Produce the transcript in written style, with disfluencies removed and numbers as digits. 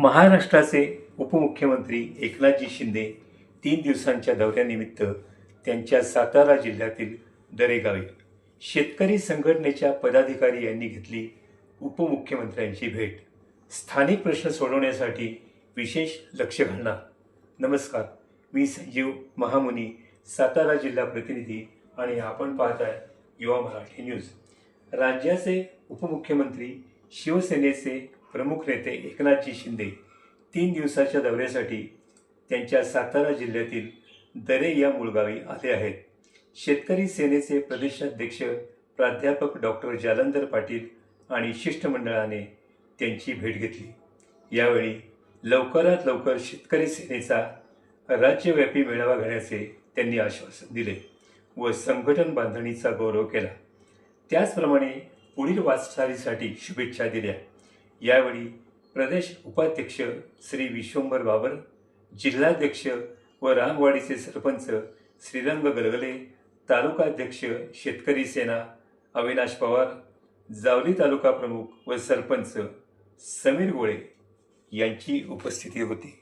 महाराष्ट्राचे उपमुख्यमंत्री एकनाथजी शिंदे 3 दिवसांच्या दौऱ्यानिमित्त त्यांच्या सातारा जिल्ह्यातील दरेगावी शेतकरी संघटनेच्या पदाधिकारी यांनी घेतली उपमुख्यमंत्र्यांची भेट. स्थानिक प्रश्न सोडवण्यासाठी विशेष लक्ष घालणार. नमस्कार, मी संजीव महामुनी, सातारा जिल्हा प्रतिनिधी आणि आपण पाहताय युवा मराठी न्यूज. राज्याचे उपमुख्यमंत्री शिवसेनेचे प्रमुख नेते एकनाथजी शिंदे 3 दिवसाच्या दौऱ्यासाठी त्यांच्या सातारा जिल्ह्यातील दरे या मूळगावी आले आहेत. शेतकरी सेनेचे प्रदेशाध्यक्ष प्राध्यापक डॉक्टर जालंधर पाटील आणि शिष्टमंडळाने त्यांची भेट घेतली. यावेळी लवकरात लवकर शेतकरी सेनेचा राज्यव्यापी मेळावा घेण्याचे त्यांनी आश्वासन दिले व संघटन बांधणीचा गौरव केला. त्याचप्रमाणे पुढील वाटचालीसाठी शुभेच्छा दिल्या. यावेळी प्रदेश उपाध्यक्ष श्री विश्वंभर बाबर, जिल्हाध्यक्ष व रांगवाडीचे सरपंच श्रीरंग गलगले, तालुकाध्यक्ष शेतकरी सेना अविनाश पवार, जावली तालुका प्रमुख व सरपंच समीर गोळे यांची उपस्थिती होती.